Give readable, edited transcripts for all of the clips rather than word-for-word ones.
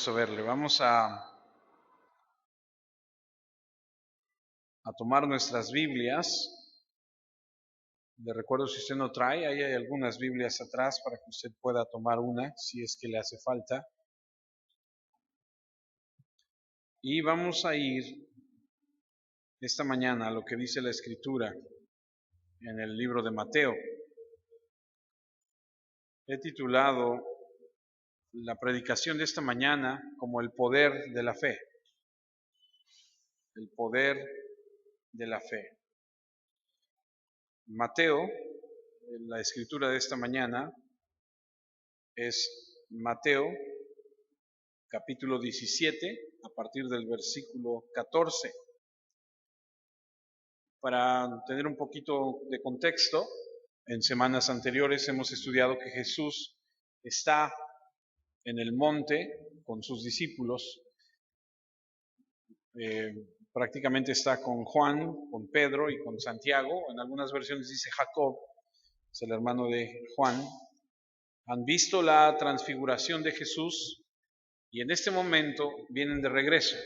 gusto verle. Vamos a tomar nuestras Biblias. Le recuerdo, si usted no trae, ahí hay algunas Biblias atrás para que usted pueda tomar una si es que le hace falta. Y vamos a ir esta mañana a lo que dice la Escritura en el libro de Mateo. He titulado la predicación de esta mañana como el poder de la fe. El poder de la fe. Mateo, la escritura de esta mañana es Mateo capítulo 17 a partir del versículo 14. Para tener un poquito de contexto, en semanas anteriores hemos estudiado que Jesús está en el monte con sus discípulos. Prácticamente está con Juan, con Pedro y con Santiago. En algunas versiones dice Jacob, es el hermano de Juan. Han visto la transfiguración de Jesús y en este momento vienen de regreso.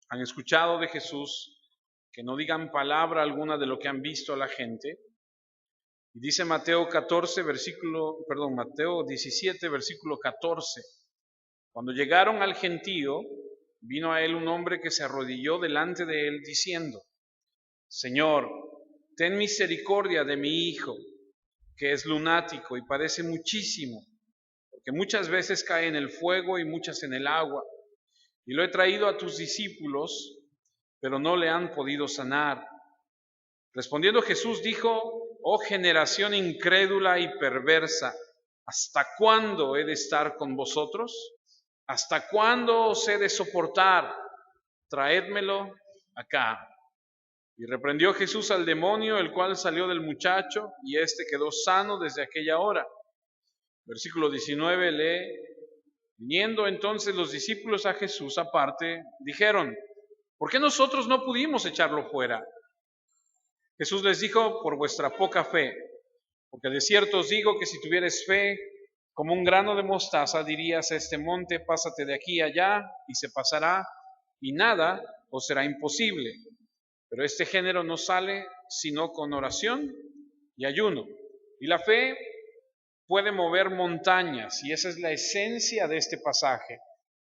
Han escuchado de Jesús, que no digan palabra alguna de lo que han visto a la gente. Y dice Mateo 17, versículo 14. Cuando llegaron al gentío, vino a él un hombre que se arrodilló delante de él diciendo: Señor, ten misericordia de mi hijo, que es lunático y padece muchísimo, porque muchas veces cae en el fuego y muchas en el agua. Y lo he traído a tus discípulos, pero no le han podido sanar. Respondiendo Jesús dijo: Oh generación incrédula y perversa, ¿hasta cuándo he de estar con vosotros? ¿Hasta cuándo os he de soportar? Traédmelo acá. Y reprendió Jesús al demonio, el cual salió del muchacho, y éste quedó sano desde aquella hora. Versículo 19 lee: Viniendo entonces los discípulos a Jesús aparte, dijeron: ¿por qué nosotros no pudimos echarlo fuera? Jesús les dijo: por vuestra poca fe, porque de cierto os digo que si tuvieres fe como un grano de mostaza, dirías a este monte: pásate de aquí allá, y se pasará, y nada os será imposible. Pero este género no sale sino con oración y ayuno. Y la fe puede mover montañas, y esa es la esencia de este pasaje.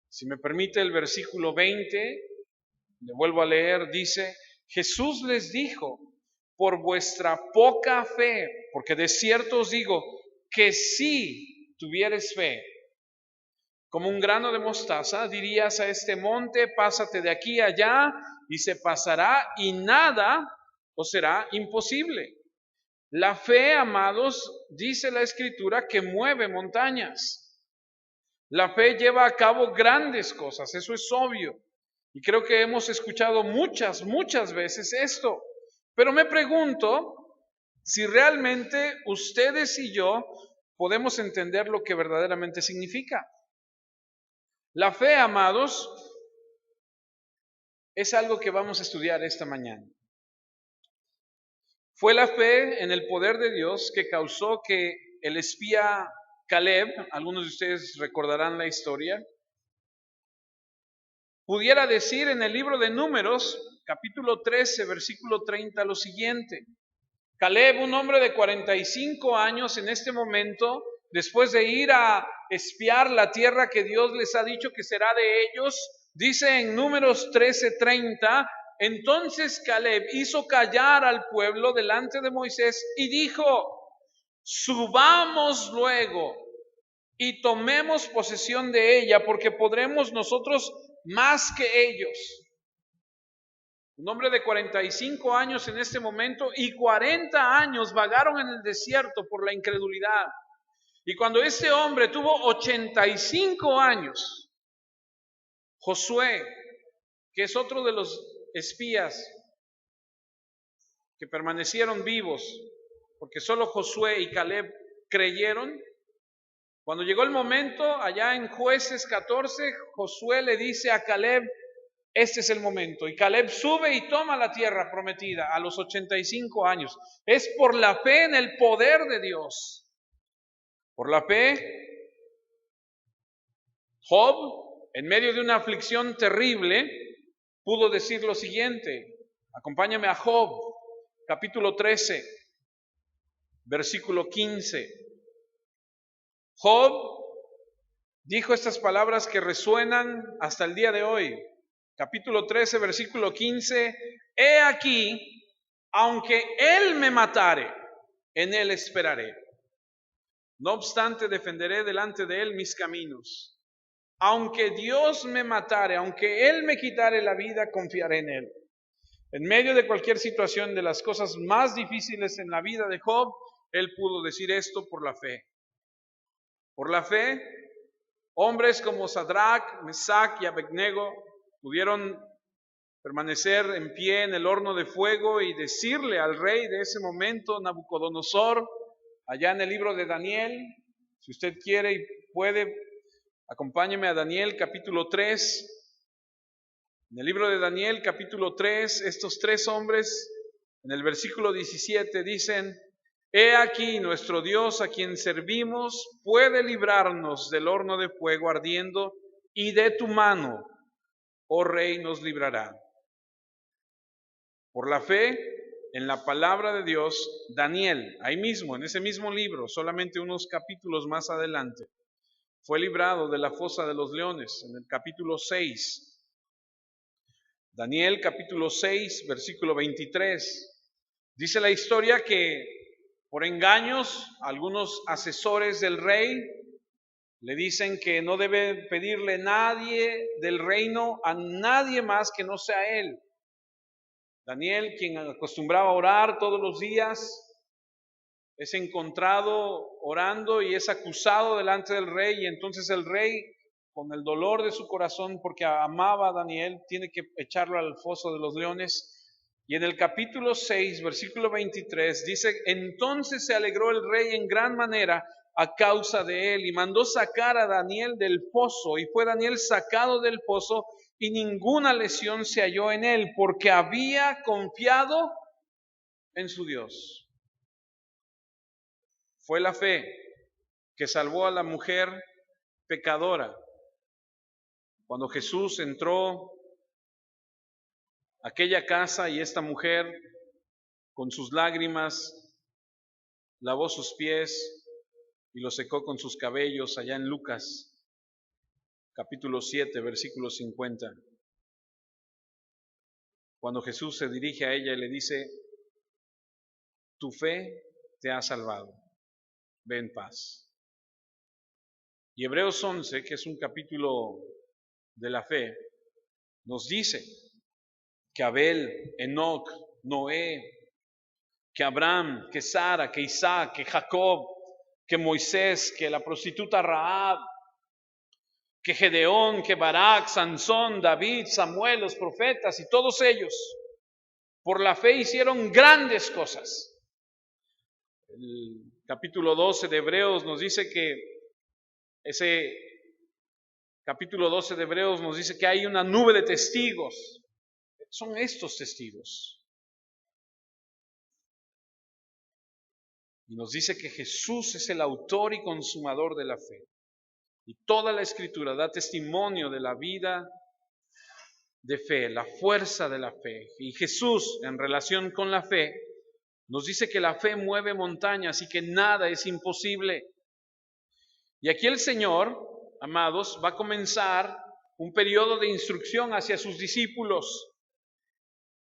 Si me permite el versículo 20, le vuelvo a leer, dice: Jesús les dijo: por vuestra poca fe, porque de cierto os digo que si tuvieres fe, como un grano de mostaza, dirías a este monte: pásate de aquí allá, y se pasará, y nada os será imposible. La fe, amados, dice la Escritura, que mueve montañas. La fe lleva a cabo grandes cosas, eso es obvio. Y creo que hemos escuchado muchas veces esto. Pero me pregunto si realmente ustedes y yo podemos entender lo que verdaderamente significa. La fe, amados, es algo que vamos a estudiar esta mañana. Fue la fe en el poder de Dios que causó que el espía Caleb, algunos de ustedes recordarán la historia, pudiera decir en el libro de Números, capítulo 13, versículo 30, lo siguiente: Caleb, un hombre de 45 años en este momento, después de ir a espiar la tierra que Dios les ha dicho que será de ellos, dice en Números 13:30, entonces Caleb hizo callar al pueblo delante de Moisés y dijo: subamos luego y tomemos posesión de ella, porque podremos nosotros más que ellos. Un hombre de 45 años en este momento, y 40 años vagaron en el desierto por la incredulidad. Y cuando este hombre tuvo 85 años, Josué, que es otro de los espías que permanecieron vivos, porque solo Josué y Caleb creyeron, cuando llegó el momento, allá en Jueces 14, Josué le dice a Caleb: este es el momento. Y Caleb sube y toma la tierra prometida a los 85 años. Es por la fe en el poder de Dios. Por la fe, Job en medio de una aflicción terrible, pudo decir lo siguiente. Acompáñame a Job, capítulo 13, versículo 15. Job dijo estas palabras que resuenan hasta el día de hoy. Capítulo 13, versículo 15. He aquí, aunque él me matare, en él esperaré. No obstante, defenderé delante de él mis caminos. Aunque Dios me matare, aunque él me quitare la vida, confiaré en él. En medio de cualquier situación, de las cosas más difíciles en la vida de Job, él pudo decir esto por la fe. Por la fe, hombres como Sadrach, Mesach y Abednego pudieron permanecer en pie en el horno de fuego y decirle al rey de ese momento, Nabucodonosor, allá en el libro de Daniel, si usted quiere y puede, acompáñeme a Daniel capítulo 3. En el libro de Daniel capítulo 3, estos tres hombres, en el versículo 17 dicen: He aquí nuestro Dios a quien servimos puede librarnos del horno de fuego ardiendo, y de tu mano, oh rey, nos librará. Por la fe en la palabra de Dios, Daniel, ahí mismo, en ese mismo libro, solamente unos capítulos más adelante, fue librado de la fosa de los leones, en el capítulo 6. Daniel capítulo 6, versículo 23. Dice la historia que por engaños algunos asesores del rey le dicen que no debe pedirle nadie del reino a nadie más que no sea él. Daniel, quien acostumbraba a orar todos los días, es encontrado orando y es acusado delante del rey, y entonces el rey, con el dolor de su corazón porque amaba a Daniel, tiene que echarlo al foso de los leones. Y en el capítulo 6, versículo 23, dice: entonces se alegró el rey en gran manera a causa de él, y mandó sacar a Daniel del pozo, y fue Daniel sacado del pozo, y ninguna lesión se halló en él, porque había confiado en su Dios. Fue la fe que salvó a la mujer pecadora. Cuando Jesús entró a aquella casa y esta mujer con sus lágrimas lavó sus pies y los secó con sus cabellos, allá en Lucas capítulo 7, versículo 50. Cuando Jesús se dirige a ella y le dice: tu fe te ha salvado, ve en paz. Y Hebreos 11, que es un capítulo de la fe, nos dice que Abel, Enoc, Noé, que Abraham, que Sara, que Isaac, que Jacob, que Moisés, que la prostituta Rahab, que Gedeón, que Barak, Sansón, David, Samuel, los profetas y todos ellos, por la fe hicieron grandes cosas. El capítulo 12 de Hebreos nos dice que capítulo 12 de Hebreos nos dice que hay una nube de testigos. Son estos testigos. Y nos dice que Jesús es el autor y consumador de la fe. Y toda la Escritura da testimonio de la vida de fe, la fuerza de la fe. Y Jesús, en relación con la fe, nos dice que la fe mueve montañas y que nada es imposible. Y aquí el Señor, amados, va a comenzar un periodo de instrucción hacia sus discípulos.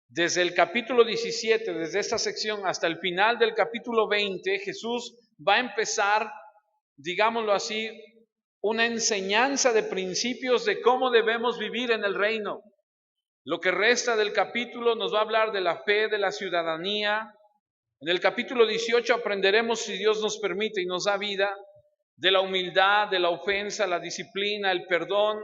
Desde el capítulo 17, desde esta sección hasta el final del capítulo 20, Jesús va a empezar, digámoslo así, una enseñanza de principios de cómo debemos vivir en el reino. Lo que resta del capítulo nos va a hablar de la fe, de la ciudadanía. En el capítulo 18 aprenderemos, si Dios nos permite y nos da vida, de la humildad, de la ofensa, la disciplina, el perdón.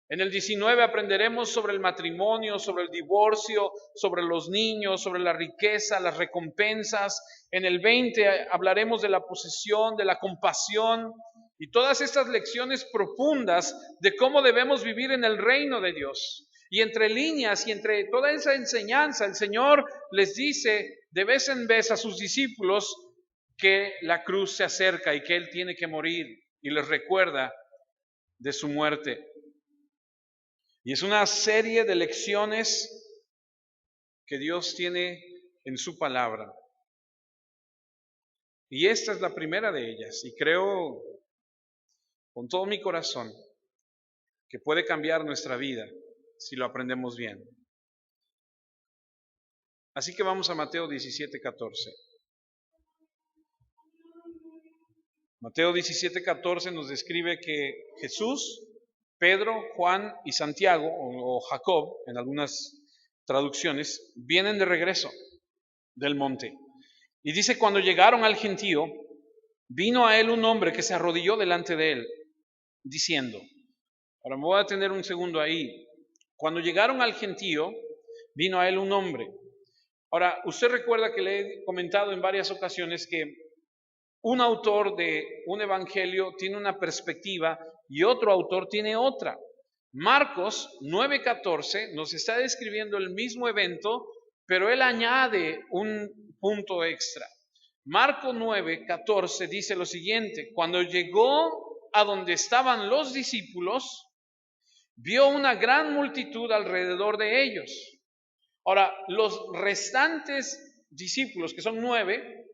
En el 19 aprenderemos sobre el matrimonio, sobre el divorcio, sobre los niños, sobre la riqueza, las recompensas. En el 20 hablaremos de la posesión, de la compasión y todas estas lecciones profundas de cómo debemos vivir en el reino de Dios. Y entre líneas y entre toda esa enseñanza, el Señor les dice de vez en vez a sus discípulos que la cruz se acerca y que Él tiene que morir, y les recuerda de su muerte. Y es una serie de lecciones que Dios tiene en su palabra. Y esta es la primera de ellas. Y creo con todo mi corazón que puede cambiar nuestra vida si lo aprendemos bien. Así que vamos a Mateo 17:14. Mateo 17:14 nos describe que Jesús, Pedro, Juan y Santiago, o Jacob, en algunas traducciones, vienen de regreso del monte. Y dice, cuando llegaron al gentío, vino a él un hombre que se arrodilló delante de él, diciendo, ahora me voy a detener un segundo ahí. Cuando llegaron al gentío, vino a él un hombre. Ahora, usted recuerda que le he comentado en varias ocasiones que un autor de un evangelio tiene una perspectiva y otro autor tiene otra. Marcos 9:14 nos está describiendo el mismo evento, pero él añade un punto extra. Marcos 9:14 dice lo siguiente: cuando llegó a donde estaban los discípulos, vio una gran multitud alrededor de ellos. Ahora, los restantes discípulos, que son 9,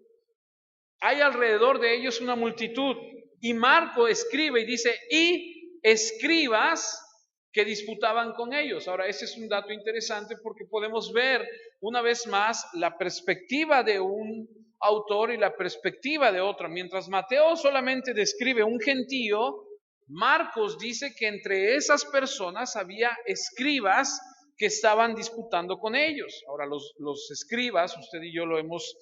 hay alrededor de ellos una multitud. Y Marco escribe y dice, y escribas que disputaban con ellos. Ahora, ese es un dato interesante porque podemos ver una vez más la perspectiva de un autor y la perspectiva de otro. Mientras Mateo solamente describe un gentío, Marcos dice que entre esas personas había escribas que estaban disputando con ellos. Ahora, los escribas, usted y yo lo hemos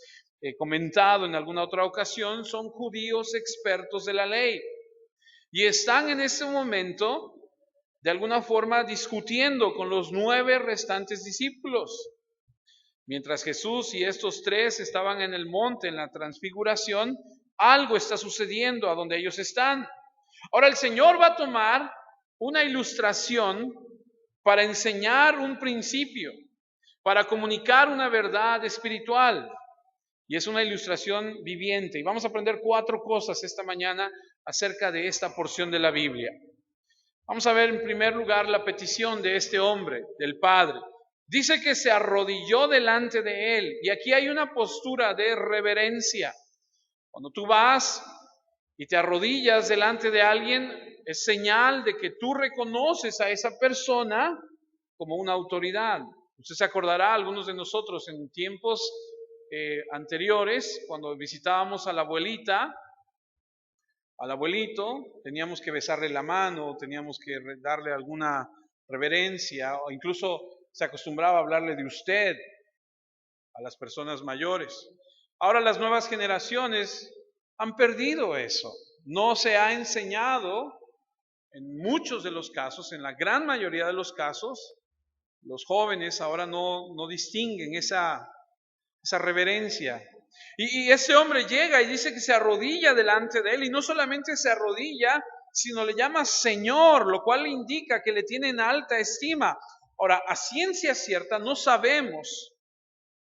comentado en alguna otra ocasión, son judíos expertos de la ley y están en ese momento de alguna forma discutiendo con los 9 restantes discípulos. Mientras Jesús y estos 3 estaban en el monte, en la transfiguración, algo está sucediendo a donde ellos están. Ahora el Señor va a tomar una ilustración para enseñar un principio, para comunicar una verdad espiritual. Y es una ilustración viviente. Y vamos a aprender 4 cosas esta mañana acerca de esta porción de la Biblia. Vamos a ver en primer lugar la petición de este hombre, del Padre. Dice que se arrodilló delante de él. Y aquí hay una postura de reverencia. Cuando tú vas y te arrodillas delante de alguien, es señal de que tú reconoces a esa persona como una autoridad. Usted se acordará, algunos de nosotros en tiempos anteriores, cuando visitábamos a la abuelita, al abuelito, teníamos que besarle la mano, teníamos que darle alguna reverencia, o incluso se acostumbraba a hablarle de usted a las personas mayores. Ahora las nuevas generaciones han perdido eso. No se ha enseñado en muchos de los casos, en la gran mayoría de los casos, los jóvenes ahora no distinguen esa reverencia. Y ese hombre llega y dice que se arrodilla delante de él, y no solamente se arrodilla, sino le llama Señor, lo cual le indica que le tiene en alta estima. Ahora, a ciencia cierta no sabemos,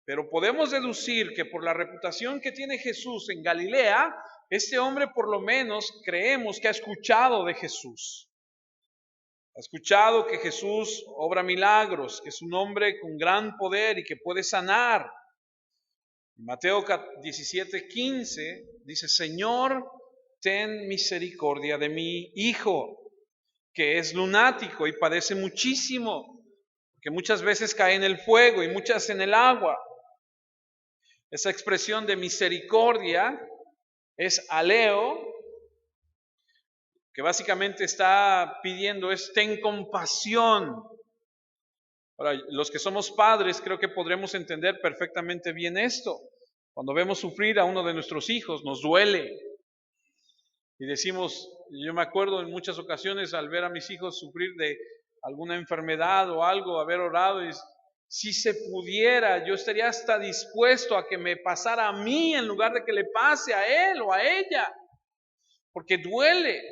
pero podemos deducir que por la reputación que tiene Jesús en Galilea, este hombre por lo menos creemos que ha escuchado de Jesús. Ha escuchado que Jesús obra milagros, que es un hombre con gran poder y que puede sanar. Mateo 17:15 dice, Señor, ten misericordia de mi hijo, que es lunático y padece muchísimo, porque muchas veces cae en el fuego y muchas en el agua. Esa expresión de misericordia es aleo, que básicamente está pidiendo es ten compasión. Ahora, los que somos padres creo que podremos entender perfectamente bien esto. Cuando vemos sufrir a uno de nuestros hijos, nos duele. Y decimos, yo me acuerdo en muchas ocasiones al ver a mis hijos sufrir de alguna enfermedad o algo, haber orado, y si se pudiera, yo estaría hasta dispuesto a que me pasara a mí en lugar de que le pase a él o a ella, porque duele.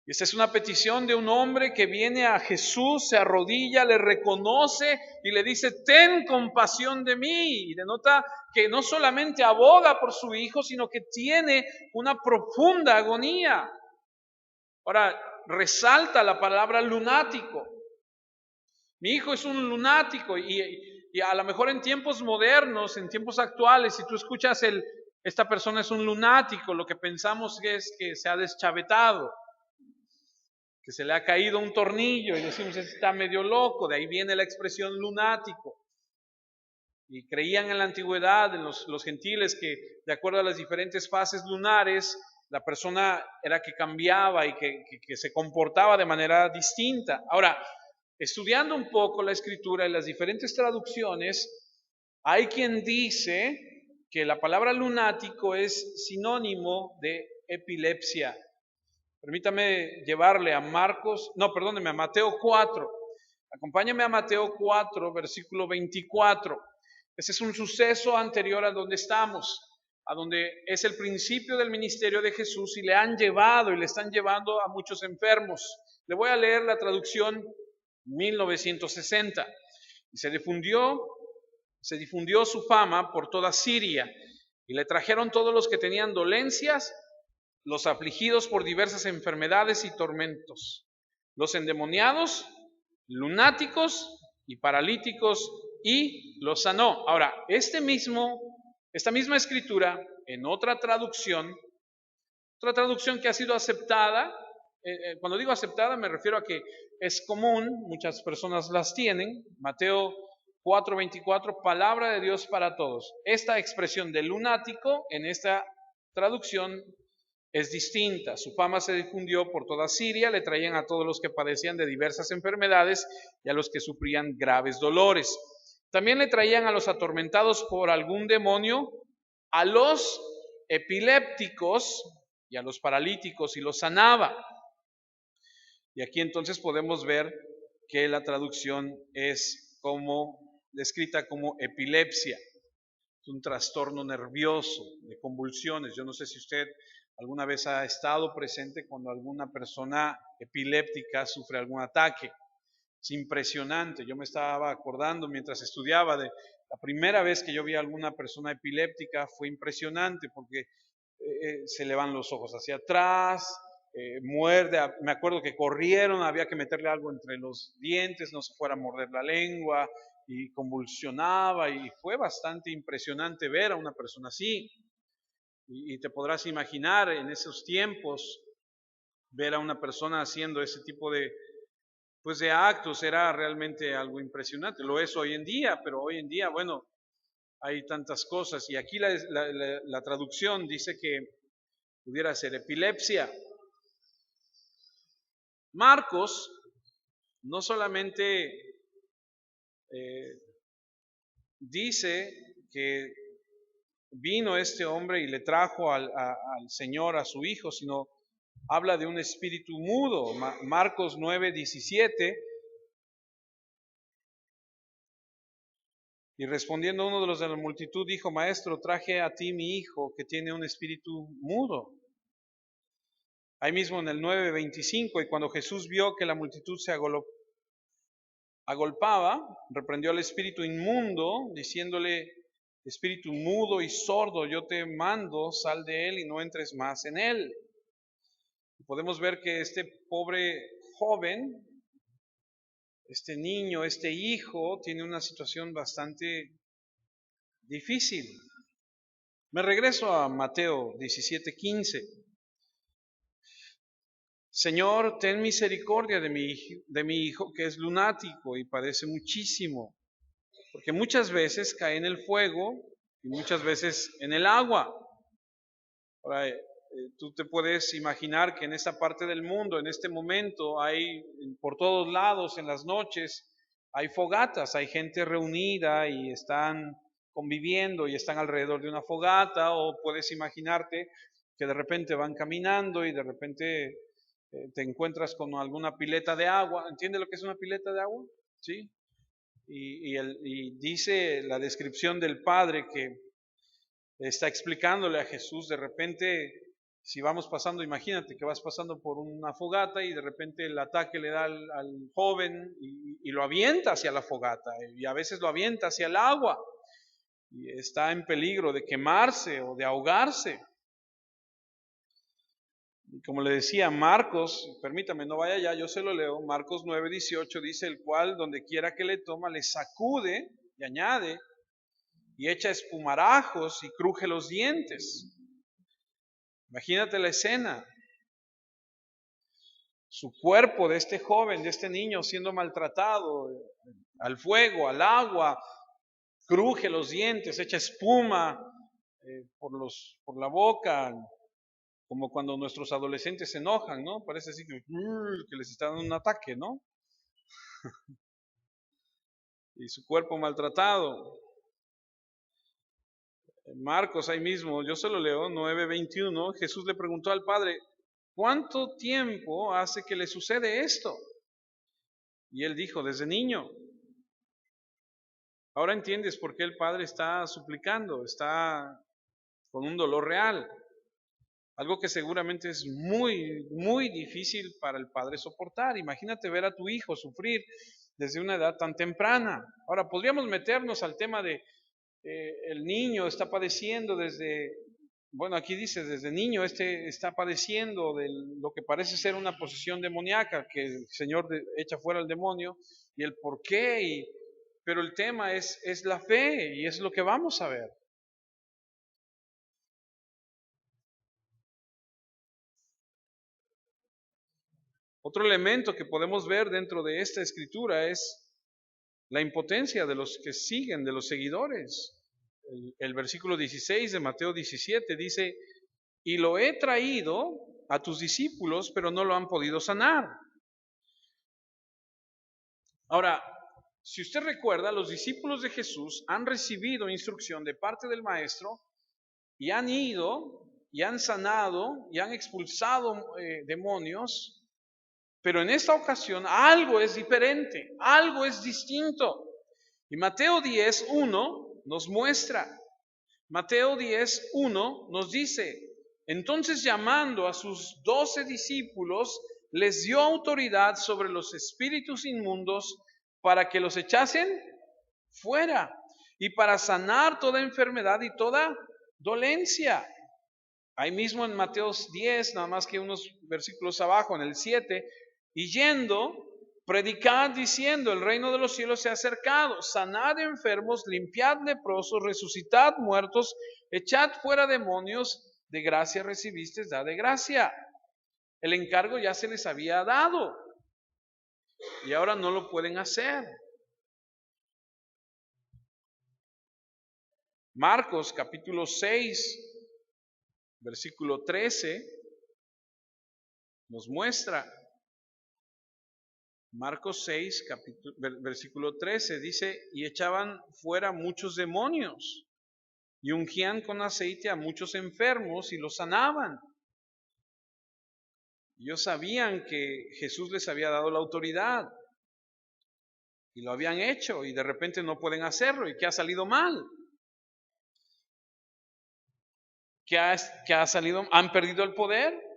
Y esta es una petición de un hombre que viene a Jesús, se arrodilla, le reconoce y le dice, ten compasión de mí. Y denota que no solamente aboga por su hijo, sino que tiene una profunda agonía. Ahora, resalta la palabra lunático. Mi hijo es un lunático y a lo mejor en tiempos modernos, en tiempos actuales, si tú escuchas esta persona es un lunático, lo que pensamos es que se ha deschavetado, que se le ha caído un tornillo y decimos, está medio loco, de ahí viene la expresión lunático. Y creían en la antigüedad, en los gentiles, que de acuerdo a las diferentes fases lunares, la persona era que cambiaba y que se comportaba de manera distinta. Ahora, estudiando un poco la escritura y las diferentes traducciones, hay quien dice que la palabra lunático es sinónimo de epilepsia. Permítame llevarle a Mateo 4. Acompáñame a Mateo 4, versículo 24. Ese es un suceso anterior a donde estamos, a donde es el principio del ministerio de Jesús y le han llevado y le están llevando a muchos enfermos. Le voy a leer la traducción 1960. Y se difundió su fama por toda Siria y le trajeron todos los que tenían dolencias, los afligidos por diversas enfermedades y tormentos, los endemoniados, lunáticos y paralíticos, y los sanó. Ahora, esta misma escritura, en otra traducción que ha sido aceptada, cuando digo aceptada me refiero a que es común, muchas personas las tienen, Mateo 4:24, palabra de Dios para todos. Esta expresión de lunático en esta traducción es distinta. Su fama se difundió por toda Siria, le traían a todos los que padecían de diversas enfermedades y a los que sufrían graves dolores. También le traían a los atormentados por algún demonio, a los epilépticos y a los paralíticos, y los sanaba. Y aquí entonces podemos ver que la traducción es descrita como epilepsia. Es un trastorno nervioso de convulsiones. Yo no sé si usted alguna vez ha estado presente cuando alguna persona epiléptica sufre algún ataque. Es impresionante. Yo me estaba acordando mientras estudiaba de la primera vez que yo vi a alguna persona epiléptica. Fue impresionante porque se le van los ojos hacia atrás, muerde. Me acuerdo que corrieron, había que meterle algo entre los dientes, no se fuera a morder la lengua, y convulsionaba, y fue bastante impresionante ver a una persona así. Y te podrás imaginar en esos tiempos ver a una persona haciendo ese tipo de actos era realmente algo impresionante. Lo es hoy en día, pero hoy en día, bueno, hay tantas cosas. Y aquí la traducción dice que pudiera ser epilepsia. Marcos no solamente dice que vino este hombre y le trajo al Señor a su hijo, sino habla de un espíritu mudo. Marcos 9:17. Y respondiendo uno de los de la multitud dijo: Maestro, traje a ti mi hijo que tiene un espíritu mudo. Ahí mismo en el 9:25, y cuando Jesús vio que la multitud se agolpaba, reprendió al espíritu inmundo, diciéndole: espíritu mudo y sordo, yo te mando, sal de él y no entres más en él. Y podemos ver que este pobre joven, este niño, este hijo, tiene una situación bastante difícil. Me regreso a Mateo 17:15. Señor, ten misericordia de mi hijo que es lunático y padece muchísimo, porque muchas veces cae en el fuego y muchas veces en el agua. Ahora, tú te puedes imaginar que en esta parte del mundo, en este momento, hay por todos lados en las noches, hay fogatas, hay gente reunida y están conviviendo y están alrededor de una fogata, o puedes imaginarte que de repente van caminando y de repente te encuentras con alguna pileta de agua. ¿Entiendes lo que es una pileta de agua? ¿Sí? Y dice la descripción del padre que está explicándole a Jesús, de repente, si vamos pasando, imagínate que vas pasando por una fogata y de repente el ataque le da al joven y lo avienta hacia la fogata, y a veces lo avienta hacia el agua y está en peligro de quemarse o de ahogarse. Como le decía, Marcos, permítame, no vaya ya, yo se lo leo, Marcos 9:18 dice, el cual donde quiera que le toma, le sacude y añade, y echa espumarajos y cruje los dientes. Imagínate la escena. Su cuerpo de este joven, de este niño siendo maltratado, al fuego, al agua, cruje los dientes, echa espuma por la boca, como cuando nuestros adolescentes se enojan, ¿no? Parece así que les está dando un ataque, ¿no? Y su cuerpo maltratado. Marcos ahí mismo, yo se lo leo, 9:21, Jesús le preguntó al Padre, ¿cuánto tiempo hace que le sucede esto? Y él dijo, desde niño. Ahora entiendes por qué el Padre está suplicando, está con un dolor real. Algo que seguramente es muy, muy difícil para el padre soportar. Imagínate ver a tu hijo sufrir desde una edad tan temprana. Ahora, podríamos meternos al tema de el niño está padeciendo bueno, aquí dice, desde niño está padeciendo de lo que parece ser una posesión demoníaca, que el Señor echa fuera el demonio, y el por qué, pero el tema es la fe, y es lo que vamos a ver. Otro elemento que podemos ver dentro de esta escritura es la impotencia de los que siguen, de los seguidores. El versículo 16 de Mateo 17 dice, y lo he traído a tus discípulos, pero no lo han podido sanar. Ahora, si usted recuerda, los discípulos de Jesús han recibido instrucción de parte del Maestro y han ido y han sanado y han expulsado demonios. Pero en esta ocasión algo es diferente, algo es distinto. Y Mateo 10:1 nos muestra, Mateo 10:1 nos dice, entonces llamando a sus 12 discípulos, les dio autoridad sobre los espíritus inmundos para que los echasen fuera y para sanar toda enfermedad y toda dolencia. Ahí mismo en Mateo 10, nada más que unos versículos abajo, en el 7, y yendo, predicad diciendo, el reino de los cielos se ha acercado, sanad enfermos, limpiad leprosos, resucitad muertos, echad fuera demonios, de gracia recibisteis, da de gracia. El encargo ya se les había dado y ahora no lo pueden hacer. Marcos capítulo 6, versículo 13, nos muestra. Marcos 6, versículo 13, dice, y echaban fuera muchos demonios, y ungían con aceite a muchos enfermos, y los sanaban. Ellos sabían que Jesús les había dado la autoridad, y lo habían hecho, y de repente no pueden hacerlo, y que ha salido mal. ¿Qué ha salido? ¿Han perdido el poder?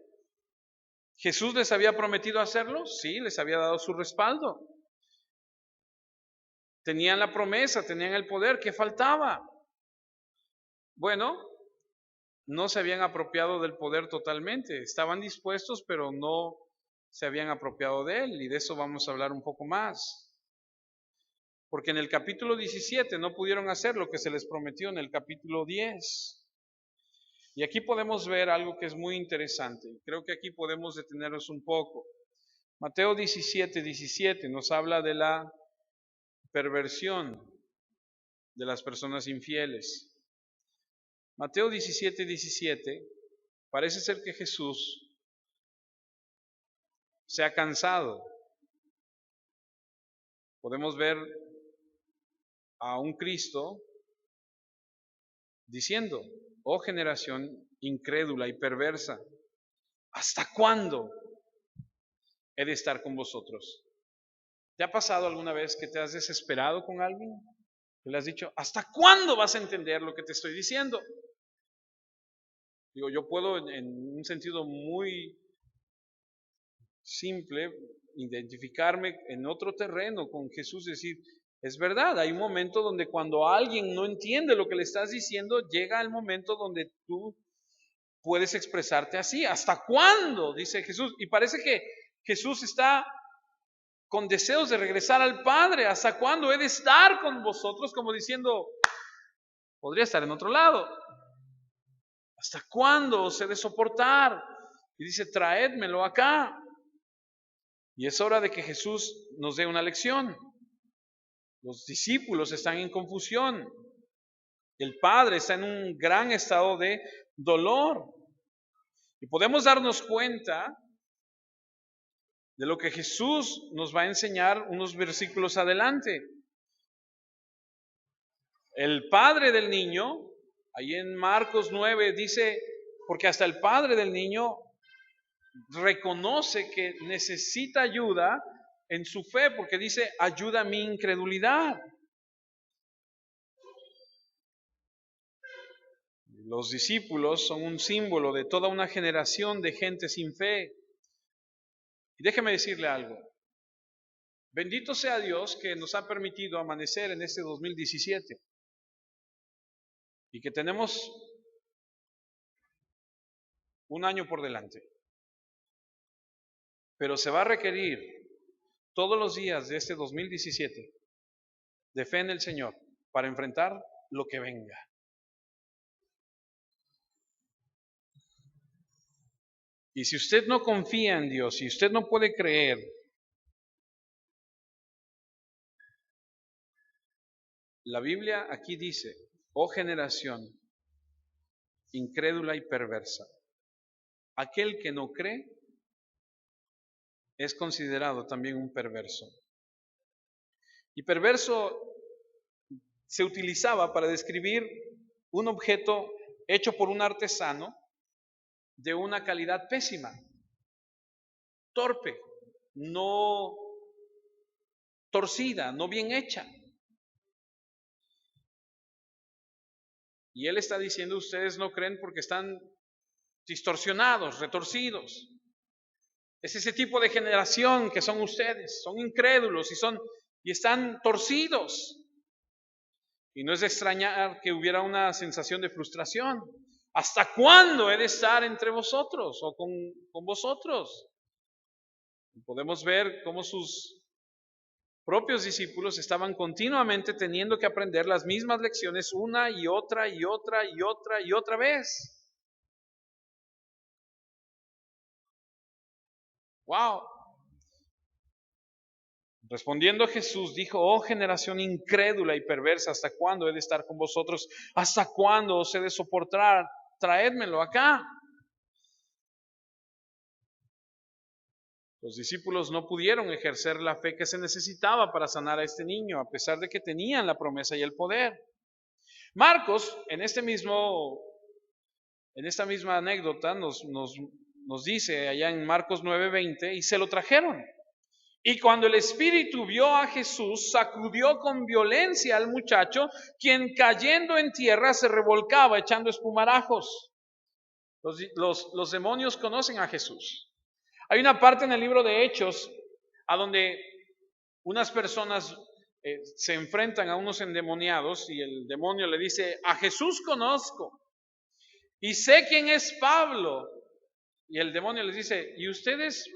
¿Jesús les había prometido hacerlo? Sí, les había dado su respaldo. Tenían la promesa, tenían el poder. ¿Qué faltaba? Bueno, no se habían apropiado del poder totalmente. Estaban dispuestos, pero no se habían apropiado de él. Y de eso vamos a hablar un poco más. Porque en el capítulo 17 no pudieron hacer lo que se les prometió en el capítulo 10. Y aquí podemos ver algo que es muy interesante. Creo que aquí podemos detenernos un poco. Mateo 17:17 nos habla de la perversión de las personas infieles. Mateo 17:17, parece ser que Jesús se ha cansado. Podemos ver a un Cristo diciendo, oh generación incrédula y perversa, ¿hasta cuándo he de estar con vosotros? ¿Te ha pasado alguna vez que te has desesperado con alguien? Que le has dicho, ¿hasta cuándo vas a entender lo que te estoy diciendo? Digo, yo puedo en un sentido muy simple identificarme en otro terreno con Jesús, decir, es verdad, hay un momento donde cuando alguien no entiende lo que le estás diciendo, llega el momento donde tú puedes expresarte así? ¿Hasta cuándo? Dice Jesús. Y parece que Jesús está con deseos de regresar al Padre. ¿Hasta cuándo he de estar con vosotros? Como diciendo, podría estar en otro lado. ¿Hasta cuándo os he de soportar? Y dice, traédmelo acá. Y es hora de que Jesús nos dé una lección. Los discípulos están en confusión. El Padre está en un gran estado de dolor. Y podemos darnos cuenta de lo que Jesús nos va a enseñar unos versículos adelante. El padre del niño, ahí en Marcos 9, dice, porque hasta el padre del niño reconoce que necesita ayuda en su fe, porque dice, ayuda a mi incredulidad. Los discípulos son un símbolo de toda una generación de gente sin fe. Y déjeme decirle algo. Bendito sea Dios que nos ha permitido amanecer en este 2017 y que tenemos un año por delante. Pero se va a requerir todos los días de este 2017 de fe en el Señor para enfrentar lo que venga. Y si usted no confía en Dios, si usted no puede creer, la Biblia aquí dice, oh generación incrédula y perversa, aquel que no cree es considerado también un perverso. Y perverso se utilizaba para describir un objeto hecho por un artesano de una calidad pésima, torpe, no torcida, no bien hecha. Y él está diciendo, ustedes no creen porque están distorsionados, retorcidos. Es ese tipo de generación que son ustedes, son incrédulos y están torcidos. Y no es de extrañar que hubiera una sensación de frustración. ¿Hasta cuándo he de estar entre vosotros o con vosotros? Y podemos ver cómo sus propios discípulos estaban continuamente teniendo que aprender las mismas lecciones una y otra y otra y otra y otra vez. ¡Wow! Respondiendo Jesús dijo, oh generación incrédula y perversa, ¿hasta cuándo he de estar con vosotros? ¿Hasta cuándo os he de soportar? Traédmelo acá. Los discípulos no pudieron ejercer la fe que se necesitaba para sanar a este niño, a pesar de que tenían la promesa y el poder. Marcos, en esta misma anécdota, nos dice allá en Marcos 9:20, y se lo trajeron. Y cuando el espíritu vio a Jesús, sacudió con violencia al muchacho, quien cayendo en tierra se revolcaba echando espumarajos. Los demonios conocen a Jesús. Hay una parte en el libro de Hechos a donde unas personas se enfrentan a unos endemoniados y el demonio le dice, a Jesús conozco y sé quién es Pablo. Y el demonio les dice, ¿y ustedes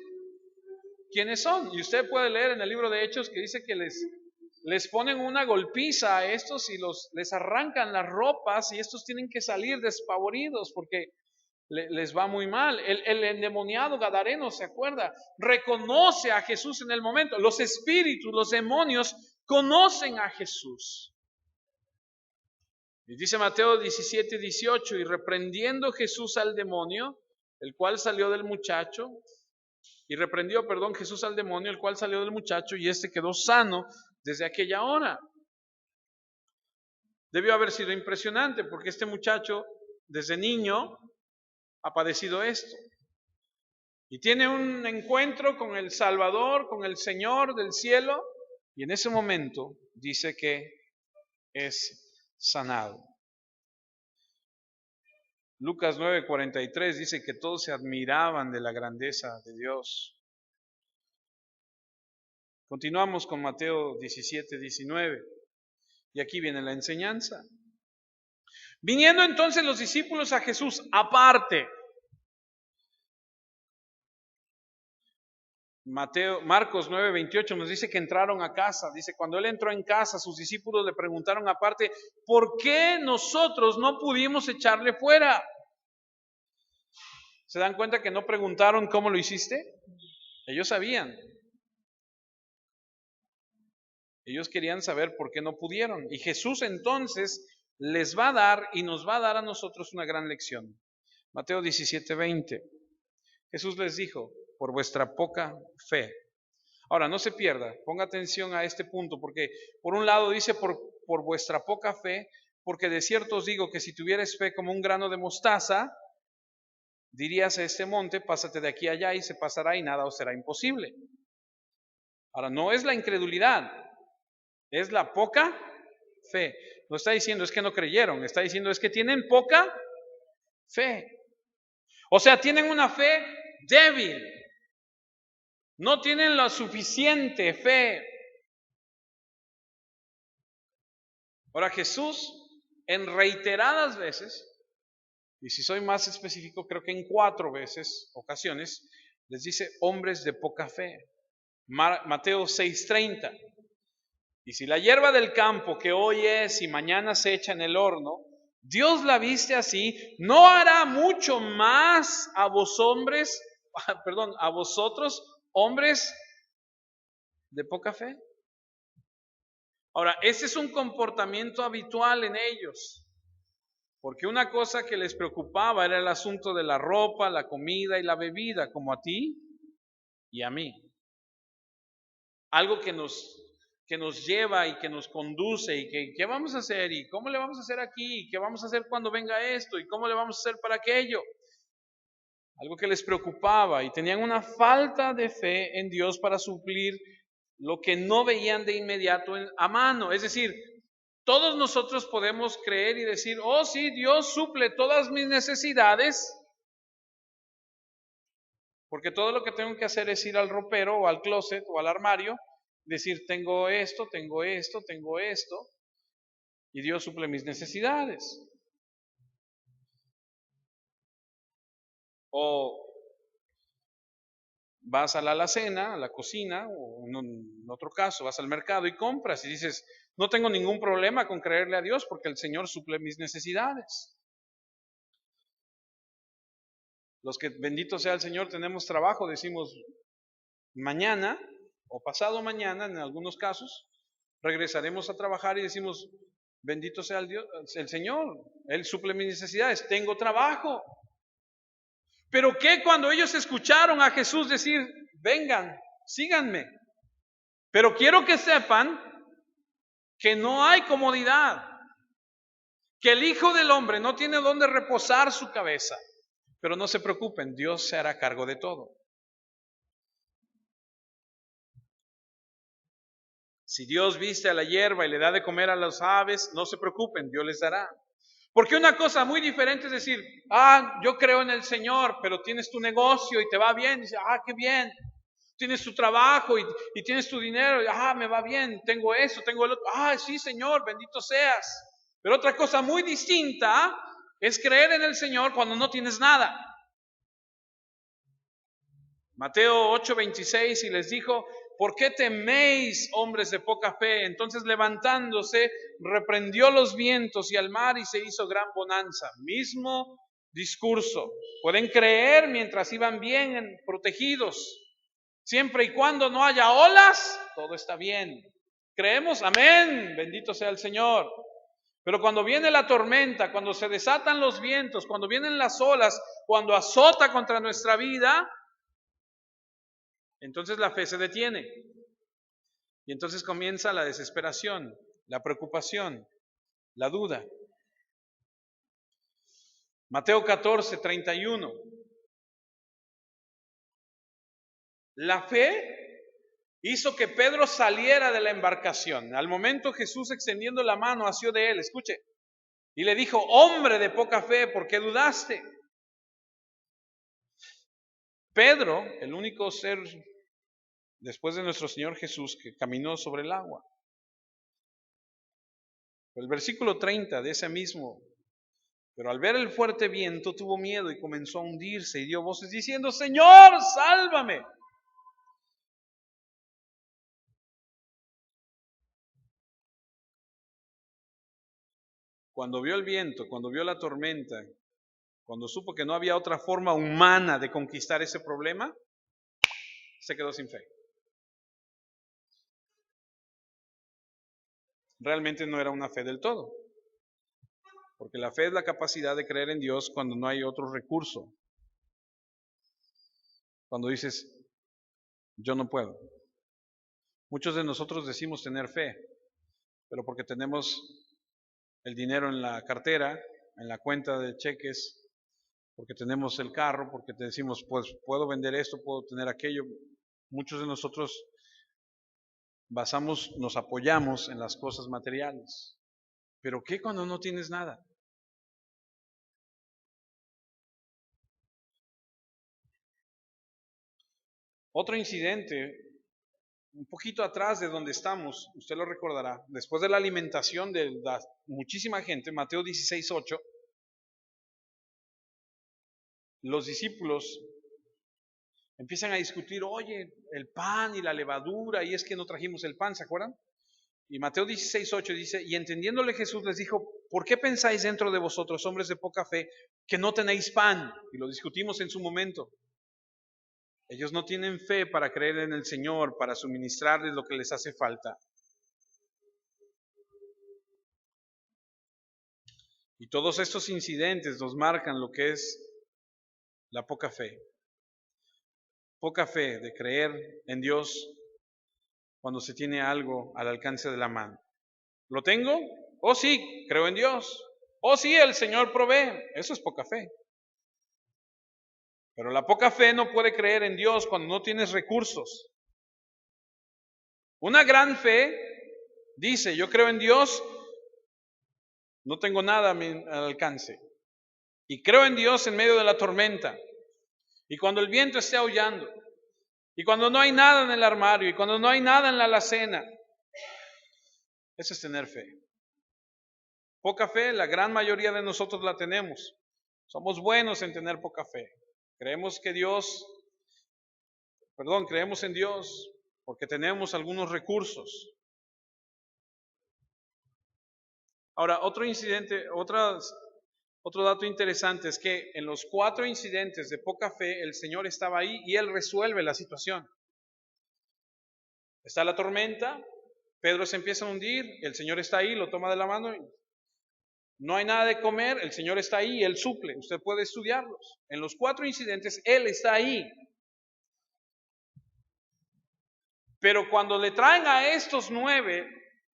quiénes son? Y usted puede leer en el libro de Hechos que dice que les ponen una golpiza a estos y les arrancan las ropas y estos tienen que salir despavoridos porque les va muy mal. El endemoniado gadareno, ¿se acuerda? Reconoce a Jesús en el momento. Los espíritus, los demonios conocen a Jesús. Y dice Mateo 17:18, y reprendiendo Jesús al demonio, el cual salió del muchacho, Jesús al demonio, el cual salió del muchacho, y éste quedó sano desde aquella hora. Debió haber sido impresionante, porque este muchacho, desde niño, ha padecido esto. Y tiene un encuentro con el Salvador, con el Señor del cielo, y en ese momento dice que es sanado. Lucas 9:43 dice que todos se admiraban de la grandeza de Dios. Continuamos con Mateo 17:19, y aquí viene la enseñanza. Viniendo entonces los discípulos a Jesús aparte, Marcos 9:28 nos dice que entraron a casa. Dice, cuando él entró en casa, sus discípulos le preguntaron aparte, ¿por qué nosotros no pudimos echarle fuera? ¿Se dan cuenta que no preguntaron cómo lo hiciste? Ellos sabían. Ellos querían saber por qué no pudieron. Y Jesús entonces les va a dar y nos va a dar a nosotros una gran lección. Mateo 17:20. Jesús les dijo, por vuestra poca fe. Ahora, no se pierda, ponga atención a este punto, porque por un lado dice por vuestra poca fe, porque de cierto os digo que si tuvierais fe como un grano de mostaza, dirías a este monte, pásate de aquí a allá y se pasará y nada os será imposible. Ahora, no es la incredulidad, es la poca fe. No está diciendo es que no creyeron, está diciendo es que tienen poca fe. O sea, tienen una fe débil. No tienen la suficiente fe. Ahora Jesús, en reiteradas veces, y si soy más específico, creo que en 4 ocasiones, les dice hombres de poca fe. Mateo 6:30. Y si la hierba del campo que hoy es y mañana se echa en el horno, Dios la viste así, ¿no hará mucho más a vosotros, hombres de poca fe? Ahora, ese es un comportamiento habitual en ellos, porque una cosa que les preocupaba era el asunto de la ropa, la comida y la bebida, como a ti y a mí. Algo que nos lleva y que nos conduce y que ¿qué vamos a hacer? ¿Y cómo le vamos a hacer aquí? ¿Y qué vamos a hacer cuando venga esto? ¿Y cómo le vamos a hacer para aquello? Algo que les preocupaba y tenían una falta de fe en Dios para suplir lo que no veían de inmediato a mano. Es decir, todos nosotros podemos creer y decir, oh sí, Dios suple todas mis necesidades, porque todo lo que tengo que hacer es ir al ropero o al closet o al armario, decir, tengo esto, tengo esto, tengo esto, y Dios suple mis necesidades. O vas a la alacena, a la cocina, o en otro caso, vas al mercado y compras y dices, no tengo ningún problema con creerle a Dios porque el Señor suple mis necesidades. Los que, bendito sea el Señor, tenemos trabajo, decimos, mañana o pasado mañana, en algunos casos, regresaremos a trabajar y decimos, bendito sea el Señor, Él suple mis necesidades, tengo trabajo. Pero ¿qué cuando ellos escucharon a Jesús decir, vengan, síganme? Pero quiero que sepan que no hay comodidad, que el Hijo del Hombre no tiene donde reposar su cabeza. Pero no se preocupen, Dios se hará cargo de todo. Si Dios viste a la hierba y le da de comer a las aves, no se preocupen, Dios les dará. Porque una cosa muy diferente es decir, yo creo en el Señor, pero tienes tu negocio y te va bien. Dice, qué bien. Tienes tu trabajo y tienes tu dinero. Me va bien, tengo eso, tengo el otro. Sí, Señor, bendito seas. Pero otra cosa muy distinta es creer en el Señor cuando no tienes nada. Mateo 8:26 y les dijo, ¿por qué teméis, hombres de poca fe? Entonces levantándose, reprendió los vientos y al mar y se hizo gran bonanza. Mismo discurso. Pueden creer mientras iban bien protegidos. Siempre y cuando no haya olas, todo está bien. Creemos, amén, bendito sea el Señor. Pero cuando viene la tormenta, cuando se desatan los vientos, cuando vienen las olas, cuando azota contra nuestra vida, entonces la fe se detiene. Y entonces comienza la desesperación, la preocupación, la duda. Mateo 14:31. La fe hizo que Pedro saliera de la embarcación. Al momento Jesús extendiendo la mano asió de él, escuche, y le dijo, hombre de poca fe, ¿por qué dudaste? Pedro, el único ser después de nuestro Señor Jesús que caminó sobre el agua. El versículo 30 de ese mismo, pero al ver el fuerte viento tuvo miedo y comenzó a hundirse y dio voces diciendo, Señor, sálvame. cuando vio el viento, cuando vio la tormenta, cuando supo que no había otra forma humana de conquistar ese problema, se quedó sin fe. Realmente no era una fe del todo, porque la fe es la capacidad de creer en Dios cuando no hay otro recurso. Cuando dices, yo no puedo. Muchos de nosotros decimos tener fe, pero porque tenemos el dinero en la cartera, en la cuenta de cheques, porque tenemos el carro, porque te decimos, pues puedo vender esto, puedo tener aquello. Muchos de nosotros nos apoyamos en las cosas materiales. ¿Pero qué cuando no tienes nada? Otro incidente, un poquito atrás de donde estamos, usted lo recordará, después de la alimentación de muchísima gente, Mateo 16:8, los discípulos empiezan a discutir, oye, el pan y la levadura, y es que no trajimos el pan, ¿se acuerdan? Y Mateo 16:8 dice, y entendiéndole Jesús les dijo, ¿por qué pensáis dentro de vosotros, hombres de poca fe, que no tenéis pan? Y lo discutimos en su momento. Ellos no tienen fe para creer en el Señor, para suministrarles lo que les hace falta. Y todos estos incidentes nos marcan lo que es la poca fe. Poca fe de creer en Dios cuando se tiene algo al alcance de la mano. ¿Lo tengo? Oh sí, creo en Dios. Oh sí, el Señor provee. Eso es poca fe. Pero la poca fe no puede creer en Dios cuando no tienes recursos. Una gran fe dice, yo creo en Dios, no tengo nada al alcance. Y creo en Dios en medio de la tormenta. Y cuando el viento esté aullando. Y cuando no hay nada en el armario. Y cuando no hay nada en la alacena. Eso es tener fe. Poca fe, la gran mayoría de nosotros la tenemos. Somos buenos en tener poca fe. Creemos en Dios porque tenemos algunos recursos. Ahora, otro dato interesante es que en los 4 incidentes de poca fe, el Señor estaba ahí y Él resuelve la situación. Está la tormenta, Pedro se empieza a hundir, el Señor está ahí, lo toma de la mano. No hay nada de comer, el Señor está ahí, Él suple. Usted puede estudiarlos. En los 4 incidentes, Él está ahí. Pero cuando le traen a estos 9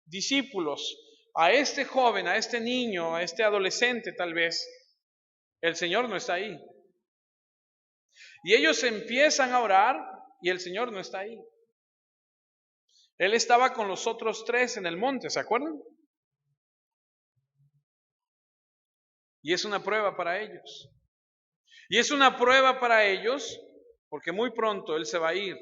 discípulos, a este joven, a este niño, a este adolescente tal vez, el Señor no está ahí. Y ellos empiezan a orar y el Señor no está ahí. Él estaba con los otros 3 en el monte, ¿se acuerdan? Y es una prueba para ellos. Y es una prueba para ellos porque muy pronto Él se va a ir.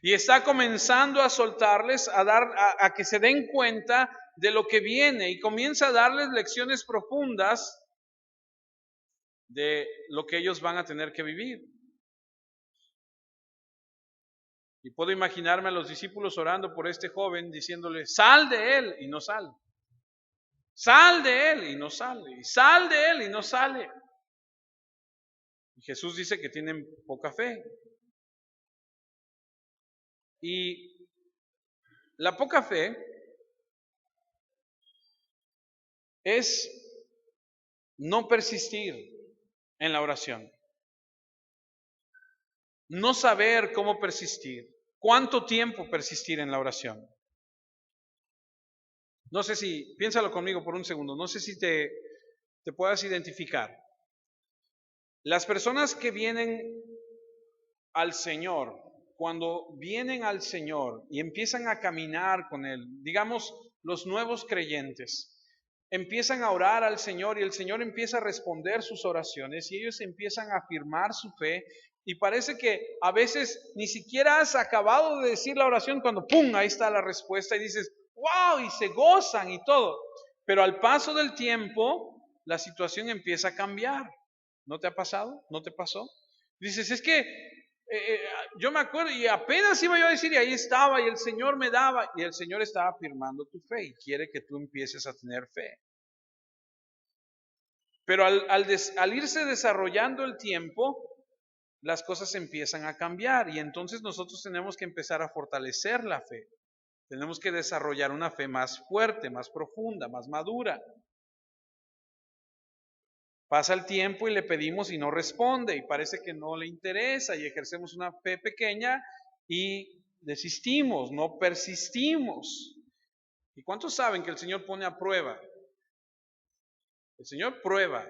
Y está comenzando a soltarles, a que se den cuenta de lo que viene y comienza a darles lecciones profundas de lo que ellos van a tener que vivir. Y puedo imaginarme a los discípulos orando por este joven diciéndole, sal de él, y no sale. Sal de él, y no sale. Y sal de él, y no sale. Y Jesús dice que tienen poca fe. Y la poca fe es no persistir en la oración. No saber cómo persistir. ¿Cuánto tiempo persistir en la oración? No sé si, piénsalo conmigo por un segundo, no sé si te puedas identificar. Las personas que vienen al Señor, cuando vienen al Señor y empiezan a caminar con Él, digamos los nuevos creyentes, empiezan a orar al Señor y el Señor empieza a responder sus oraciones y ellos empiezan a afirmar su fe y parece que a veces ni siquiera has acabado de decir la oración cuando ¡pum! Ahí está la respuesta y dices ¡wow! Y se gozan y todo. Pero al paso del tiempo la situación empieza a cambiar. ¿No te ha pasado? ¿No te pasó? Dices, es que yo me acuerdo, y apenas iba yo a decir, y ahí estaba, y el Señor me daba, y el Señor estaba afirmando tu fe, y quiere que tú empieces a tener fe. Pero al irse desarrollando el tiempo, las cosas empiezan a cambiar, y entonces nosotros tenemos que empezar a fortalecer la fe. Tenemos que desarrollar una fe más fuerte, más profunda, más madura. Pasa el tiempo y le pedimos y no responde, y parece que no le interesa, y ejercemos una fe pequeña y desistimos, no persistimos. ¿Y cuántos saben que el Señor pone a prueba? El Señor prueba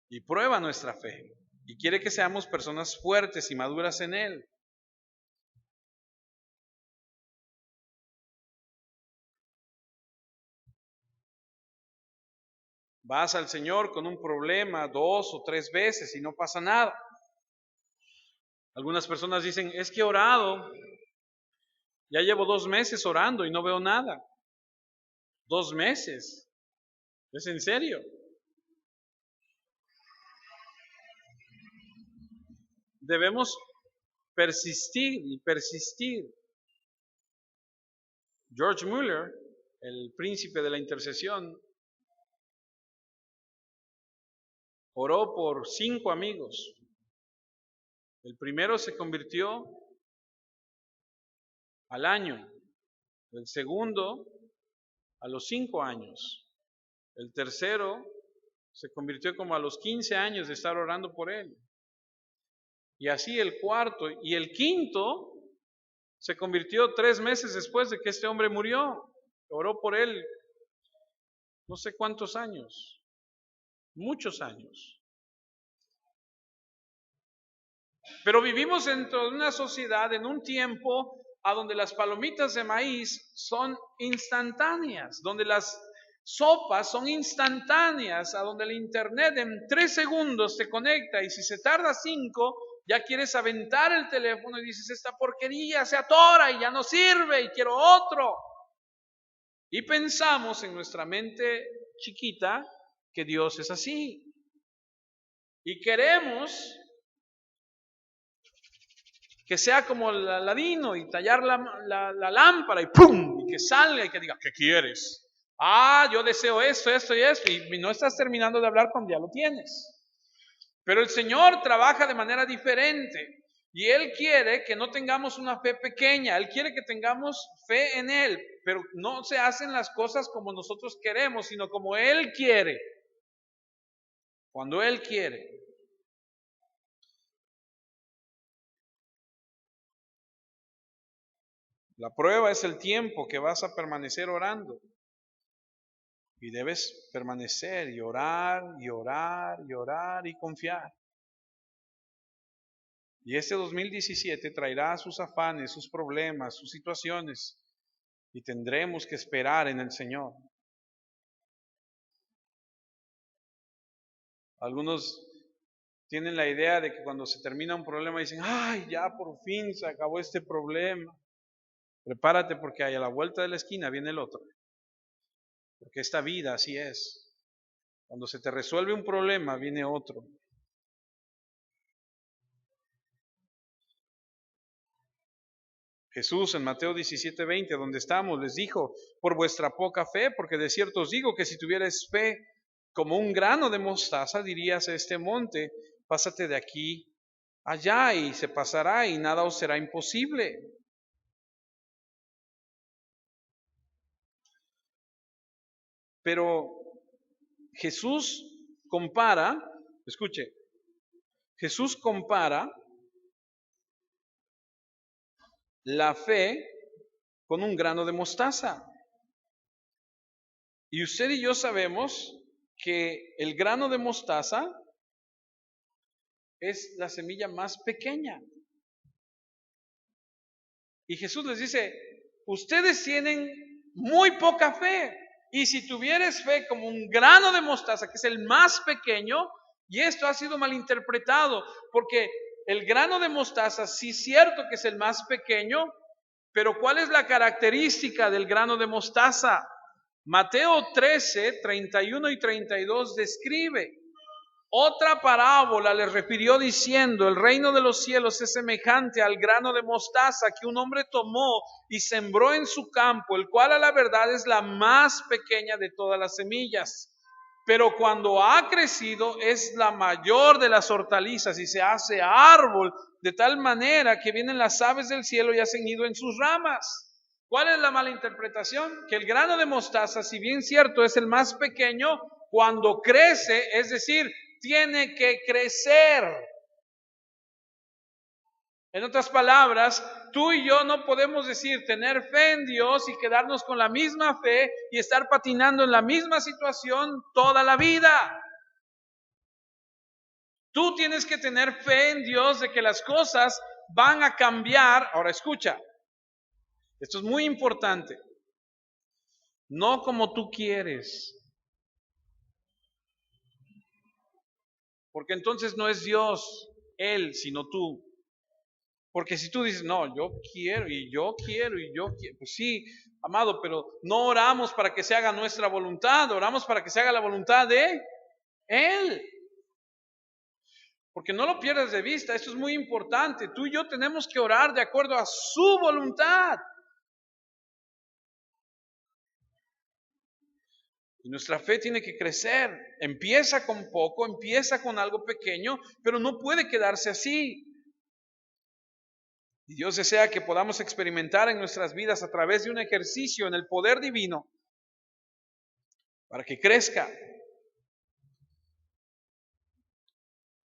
y prueba nuestra fe, y quiere que seamos personas fuertes y maduras en Él. Vas al Señor con un problema 2 o 3 veces y no pasa nada. Algunas personas dicen, es que he orado, ya llevo 2 meses orando y no veo nada. 2 meses, ¿es en serio? Debemos persistir y persistir. George Mueller, el príncipe de la intercesión, oró por 5 amigos. El primero se convirtió al año, el segundo a los 5 años, el tercero se convirtió como a los 15 años de estar orando por él, y así el cuarto, y el quinto se convirtió 3 meses después de que este hombre murió. Oró por él no sé cuántos años, muchos años. Pero vivimos dentro de una sociedad, en un tiempo a donde las palomitas de maíz son instantáneas, donde las sopas son instantáneas, a donde el internet en 3 segundos te conecta, y si se tarda 5, ya quieres aventar el teléfono y dices, esta porquería se atora y ya no sirve y quiero otro. Y pensamos en nuestra mente chiquita que Dios es así. Y queremos que sea como el Aladino y tallar la lámpara y ¡pum! Y que salga y que diga, ¿qué quieres? Ah, yo deseo esto, esto y esto, y no estás terminando de hablar cuando ya lo tienes. Pero el Señor trabaja de manera diferente, y Él quiere que no tengamos una fe pequeña, Él quiere que tengamos fe en Él, pero no se hacen las cosas como nosotros queremos, sino como Él quiere, cuando Él quiere. La prueba es el tiempo que vas a permanecer orando. Y debes permanecer y orar y orar y orar y confiar. Y este 2017 traerá sus afanes, sus problemas, sus situaciones, y tendremos que esperar en el Señor. Algunos tienen la idea de que cuando se termina un problema dicen, ay, ya por fin se acabó este problema. Prepárate porque ahí a la vuelta de la esquina viene el otro. Porque esta vida así es. Cuando se te resuelve un problema, viene otro. Jesús en Mateo 17:20, donde estamos, les dijo, por vuestra poca fe, porque de cierto os digo que si tuvierais fe como un grano de mostaza, dirías a este monte, pásate de aquí allá, y se pasará y nada os será imposible. Pero Jesús compara, escuche, Jesús compara la fe con un grano de mostaza. Y usted y yo sabemos que el grano de mostaza es la semilla más pequeña. Y Jesús les dice, ustedes tienen muy poca fe. Y si tuvieres fe como un grano de mostaza, que es el más pequeño, y esto ha sido malinterpretado, porque el grano de mostaza sí es cierto que es el más pequeño, pero ¿cuál es la característica del grano de mostaza? Mateo 13, 31 y 32 describe, Otra parábola les refirió diciendo: el reino de los cielos es semejante al grano de mostaza que un hombre tomó y sembró en su campo, el cual a la verdad es la más pequeña de todas las semillas. Pero cuando ha crecido es la mayor de las hortalizas y se hace árbol de tal manera que vienen las aves del cielo y hacen nido en sus ramas. ¿Cuál es la mala interpretación? Que el grano de mostaza, si bien cierto es el más pequeño, cuando crece, es decir, tiene que crecer. En otras palabras, tú y yo no podemos decir tener fe en Dios y quedarnos con la misma fe y estar patinando en la misma situación toda la vida. Tú tienes que tener fe en Dios de que las cosas van a cambiar. Ahora escucha, esto es muy importante. No como tú quieres. Porque entonces no es Dios, Él, sino tú. Porque si tú dices, no, yo quiero y yo quiero y yo quiero, pues sí, amado, pero no oramos para que se haga nuestra voluntad, oramos para que se haga la voluntad de Él. Porque no lo pierdas de vista, esto es muy importante. Tú y yo tenemos que orar de acuerdo a su voluntad. Y nuestra fe tiene que crecer. Empieza con poco, empieza con algo pequeño, pero no puede quedarse así. Y Dios desea que podamos experimentar en nuestras vidas a través de un ejercicio en el poder divino para que crezca,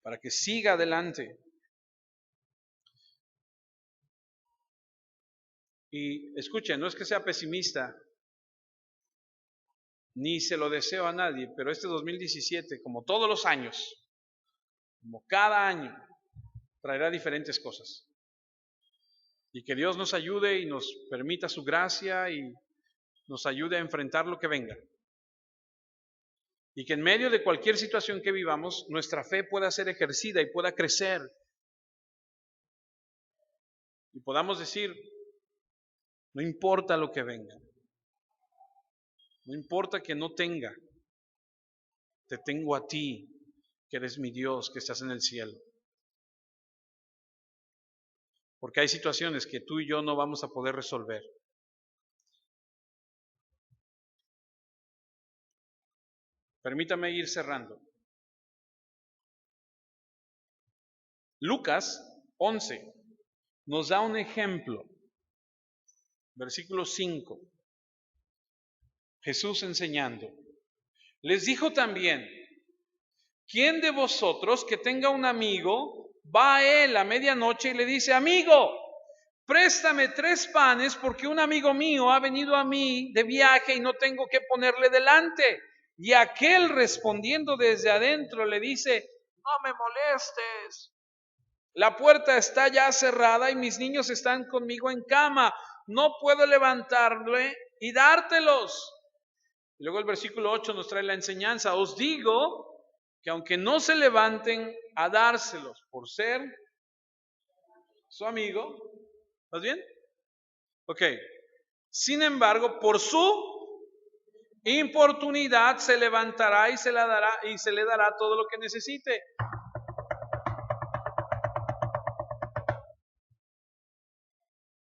para que siga adelante. Y escuchen, no es que sea pesimista, ni se lo deseo a nadie, pero este 2017, como todos los años, como cada año, traerá diferentes cosas. Y que Dios nos ayude y nos permita su gracia y nos ayude a enfrentar lo que venga. Y que en medio de cualquier situación que vivamos, nuestra fe pueda ser ejercida y pueda crecer. Y podamos decir, no importa lo que venga, no importa que no tenga, te tengo a ti, que eres mi Dios, que estás en el cielo. Porque hay situaciones que tú y yo no vamos a poder resolver. Permítame ir cerrando. Lucas 11 nos da un ejemplo. Versículo 5. Jesús enseñando. Les dijo también: ¿quién de vosotros que tenga un amigo va a él a medianoche y le dice: amigo, préstame 3 panes porque un amigo mío ha venido a mí de viaje y no tengo que ponerle delante? Y aquel respondiendo desde adentro le dice: no me molestes, la puerta está ya cerrada y mis niños están conmigo en cama, no puedo levantarle y dártelos. Y luego el versículo 8 nos trae la enseñanza: os digo que aunque no se levanten a dárselos por ser su amigo, ¿estás bien? Ok. Sin embargo, por su importunidad se levantará y se le dará todo lo que necesite.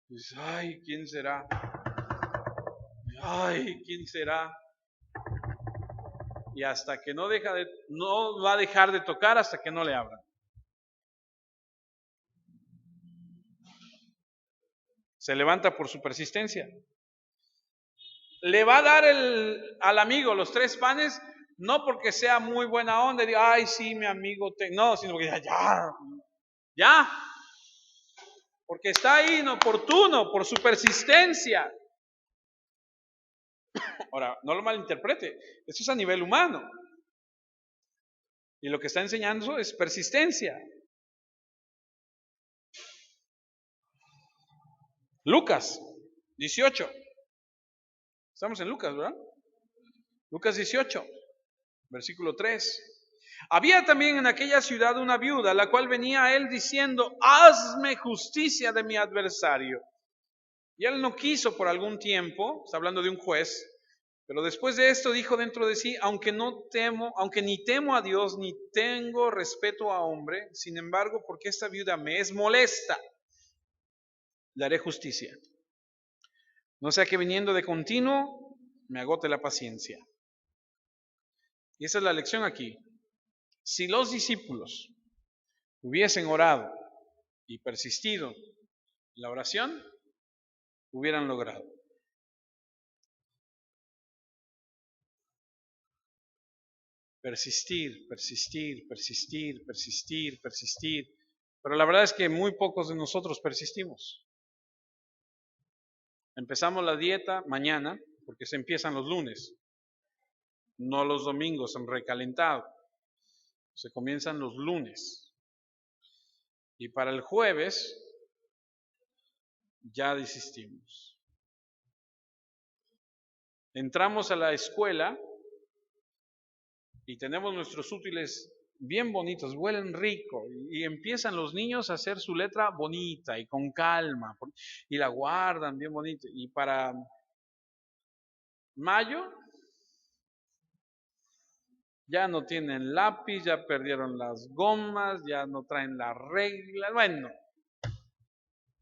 Dices, ay, ¿quién será? Ay, ¿quién será? Y hasta que no va a dejar de tocar hasta que no le abran. Se levanta por su persistencia. Le va a dar al amigo los 3 panes, no porque sea muy buena onda y diga, ay, sí, mi amigo, no, sino porque ya, porque está ahí inoportuno, por su persistencia. Ahora, no lo malinterprete, esto es a nivel humano. Y lo que está enseñando es persistencia. Lucas 18. Estamos en Lucas, ¿verdad? Lucas 18, versículo 3. Había también en aquella ciudad una viuda, la cual venía a él diciendo: hazme justicia de mi adversario. Y él no quiso por algún tiempo, está hablando de un juez, Pero después de esto dijo dentro de sí, aunque ni temo a Dios, ni tengo respeto a hombre, sin embargo, porque esta viuda me es molesta, le haré justicia. No sea que viniendo de continuo, me agote la paciencia. Y esa es la lección aquí. Si los discípulos hubiesen orado y persistido en la oración, hubieran logrado. Persistir, persistir, persistir, persistir, persistir. Pero la verdad es que muy pocos de nosotros persistimos. Empezamos la dieta mañana, porque se empiezan los lunes, no los domingos en recalentado. Se comienzan los lunes. Y para el jueves ya desistimos. Entramos a la escuela y tenemos nuestros útiles bien bonitos, huelen rico, y empiezan los niños a hacer su letra bonita y con calma, y la guardan bien bonita. Y para mayo ya no tienen lápiz, ya perdieron las gomas, ya no traen la regla. Bueno,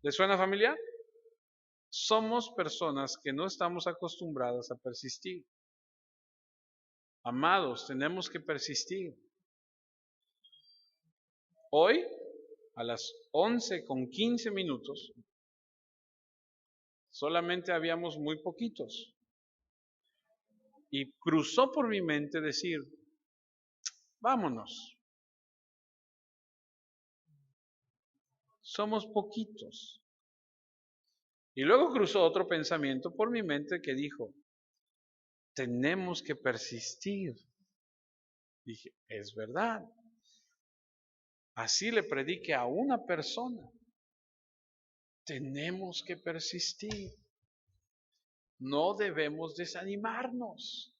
¿les suena familiar? Somos personas que no estamos acostumbradas a persistir. Amados, tenemos que persistir. Hoy, a las 11:15, solamente habíamos muy poquitos. Y cruzó por mi mente decir, vámonos. Somos poquitos. Y luego cruzó otro pensamiento por mi mente que dijo, tenemos que persistir. Dije, es verdad. Así le predique a una persona. Tenemos que persistir. No debemos desanimarnos.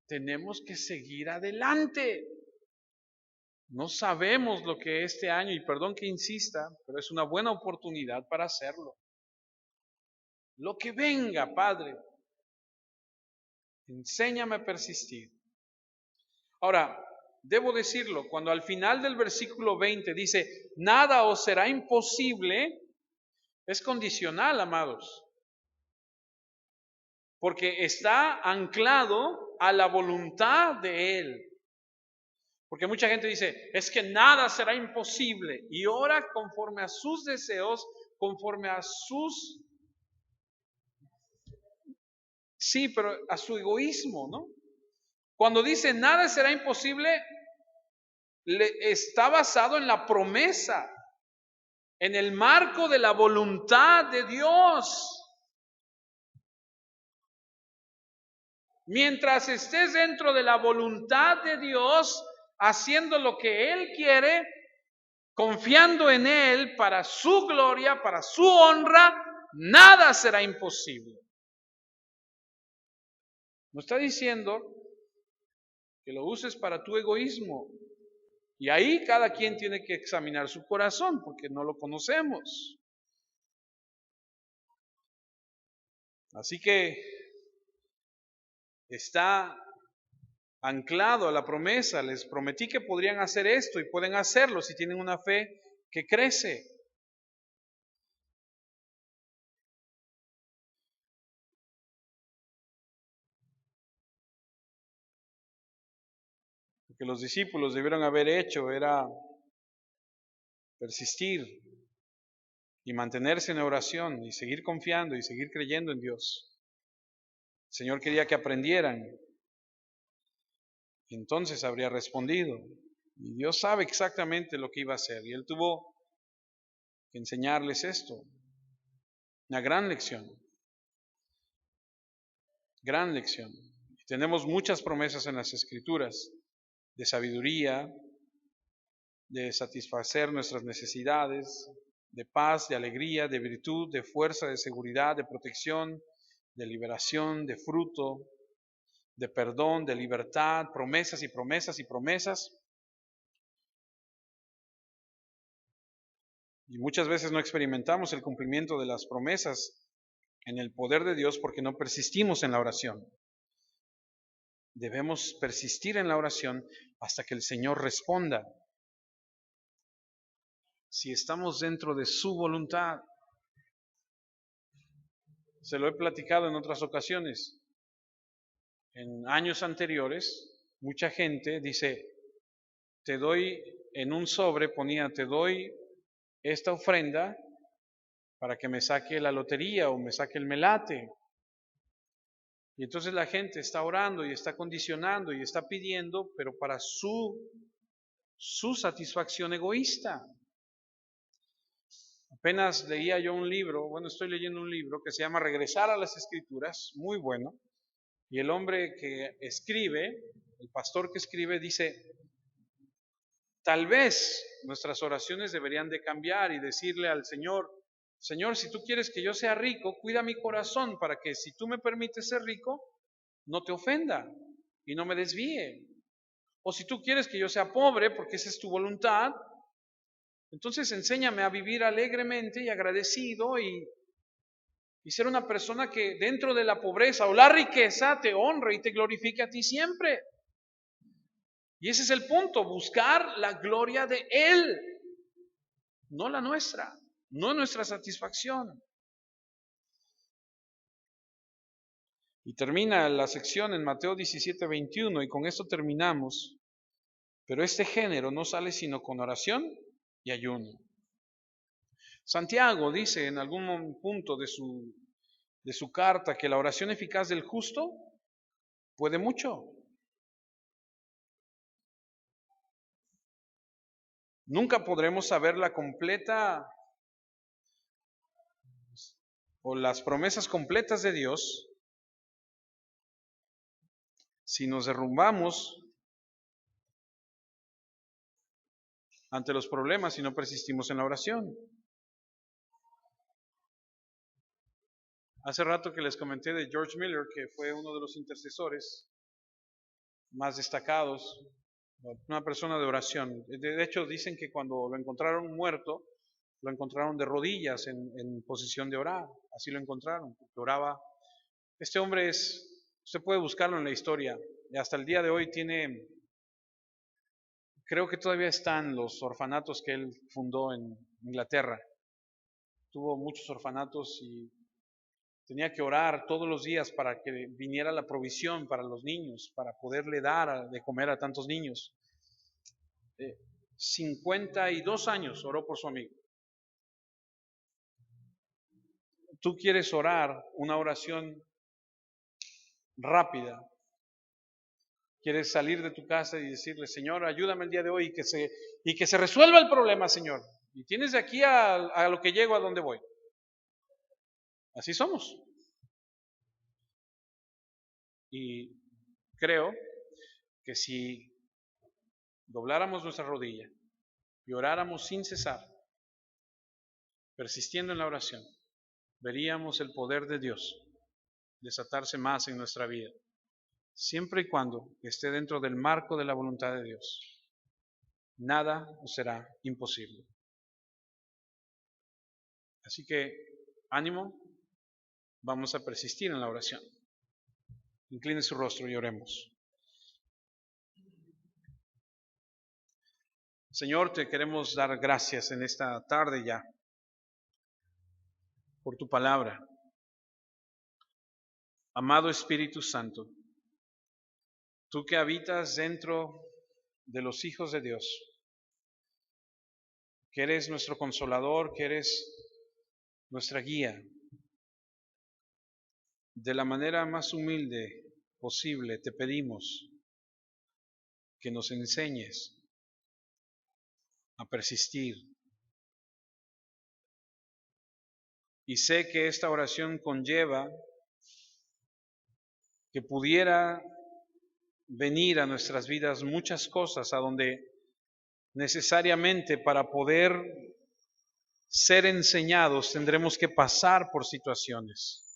Tenemos que seguir adelante. No sabemos lo que este año, y perdón que insista, pero es una buena oportunidad para hacerlo. Lo que venga, Padre, enséñame a persistir. Ahora, debo decirlo, cuando al final del versículo 20 dice, nada os será imposible, es condicional, amados, porque está anclado a la voluntad de Él. Porque mucha gente dice, es que nada será imposible, y ora conforme a sus deseos, conforme a sus... Sí, pero a su egoísmo, ¿no? Cuando dice nada será imposible, está basado en la promesa, en el marco de la voluntad de Dios. Mientras estés dentro de la voluntad de Dios, haciendo lo que Él quiere, confiando en Él para su gloria, para su honra, nada será imposible. No está diciendo que lo uses para tu egoísmo. Y ahí cada quien tiene que examinar su corazón, porque no lo conocemos. Así que está anclado a la promesa. Les prometí que podrían hacer esto y pueden hacerlo si tienen una fe que crece. Lo que los discípulos debieron haber hecho era persistir y mantenerse en oración y seguir confiando y seguir creyendo en Dios. El Señor quería que aprendieran. Entonces habría respondido. Y Dios sabe exactamente lo que iba a hacer. Y Él tuvo que enseñarles esto. Una gran lección. Gran lección. Tenemos muchas promesas en las Escrituras de sabiduría, de satisfacer nuestras necesidades, de paz, de alegría, de virtud, de fuerza, de seguridad, de protección, de liberación, de fruto, de perdón, de libertad, promesas y promesas y promesas. Y muchas veces no experimentamos el cumplimiento de las promesas en el poder de Dios porque no persistimos en la oración. debemos persistir en la oración hasta que el Señor responda. Si estamos dentro de su voluntad, se lo he platicado en otras ocasiones. En años anteriores, mucha gente dice, te doy en un sobre, ponía, te doy esta ofrenda para que me saque la lotería o me saque el melate. Y entonces la gente está orando y está condicionando y está pidiendo, pero para su satisfacción egoísta. Apenas leía yo un libro, estoy leyendo un libro que se llama Regresar a las Escrituras, muy bueno. Y el hombre que escribe, el pastor que escribe, dice, tal vez nuestras oraciones deberían de cambiar y decirle al Señor, Señor, si tú quieres que yo sea rico, cuida mi corazón para que si tú me permites ser rico, no te ofenda y no me desvíe. O si tú quieres que yo sea pobre, porque esa es tu voluntad, entonces enséñame a vivir alegremente y agradecido y ser una persona que dentro de la pobreza o la riqueza te honre y te glorifique a ti siempre. Y ese es el punto, buscar la gloria de Él, no la nuestra, no nuestra satisfacción. Y termina la sección en Mateo 17:21 y con esto terminamos. Pero este género no sale sino con oración y ayuno. Santiago dice en algún punto de su carta que la oración eficaz del justo puede mucho. Nunca podremos saber la completa o las promesas completas de Dios si nos derrumbamos ante los problemas y no persistimos en la oración. Hace rato que les comenté de George Miller, que fue uno de los intercesores más destacados, una persona de oración. De hecho, dicen que cuando lo encontraron muerto, lo encontraron de rodillas en posición de orar. Así lo encontraron, porque oraba. Este hombre usted puede buscarlo en la historia, y hasta el día de hoy creo que todavía están los orfanatos que él fundó en Inglaterra. Tuvo muchos orfanatos y tenía que orar todos los días para que viniera la provisión para los niños, para poderle dar de comer a tantos niños. 52 años oró por su amigo. Tú quieres orar una oración rápida, quieres salir de tu casa y decirle, Señor, ayúdame el día de hoy y que se resuelva el problema, Señor. Y tienes de aquí a lo que llego, a donde voy. Así somos. Y creo que si dobláramos nuestra rodilla y oráramos sin cesar, persistiendo en la oración, veríamos el poder de Dios desatarse más en nuestra vida, siempre y cuando esté dentro del marco de la voluntad de Dios. Nada será imposible. Así que, ánimo, vamos a persistir en la oración. Incline su rostro y oremos. Señor, te queremos dar gracias en esta tarde ya por tu palabra. Amado Espíritu Santo, tú que habitas dentro de los hijos de Dios, que eres nuestro consolador, que eres nuestra guía, de la manera más humilde posible te pedimos que nos enseñes a persistir. Y sé que esta oración conlleva que pudiera venir a nuestras vidas muchas cosas a donde necesariamente para poder ser enseñados tendremos que pasar por situaciones.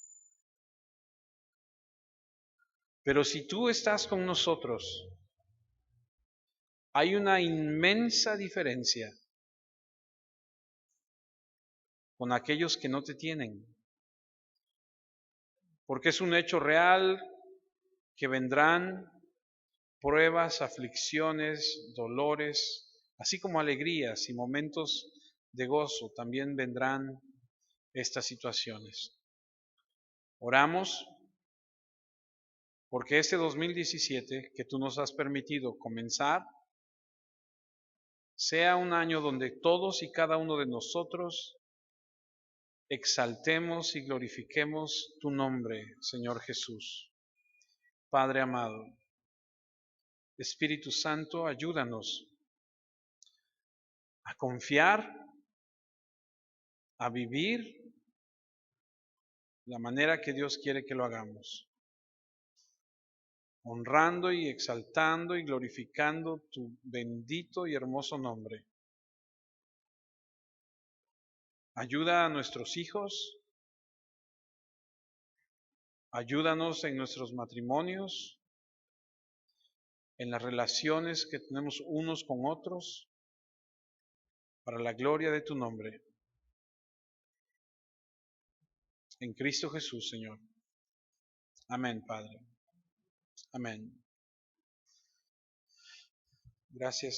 Pero si tú estás con nosotros, hay una inmensa diferencia con aquellos que no te tienen. Porque es un hecho real que vendrán pruebas, aflicciones, dolores, así como alegrías y momentos de gozo, también vendrán estas situaciones. Oramos porque este 2017 que tú nos has permitido comenzar sea un año donde todos y cada uno de nosotros exaltemos y glorifiquemos tu nombre, Señor Jesús. Padre amado, Espíritu Santo, ayúdanos a confiar, a vivir la manera que Dios quiere que lo hagamos, honrando y exaltando y glorificando tu bendito y hermoso nombre. Ayuda a nuestros hijos, ayúdanos en nuestros matrimonios, en las relaciones que tenemos unos con otros, para la gloria de tu nombre. En Cristo Jesús, Señor. Amén, Padre. Amén. Gracias.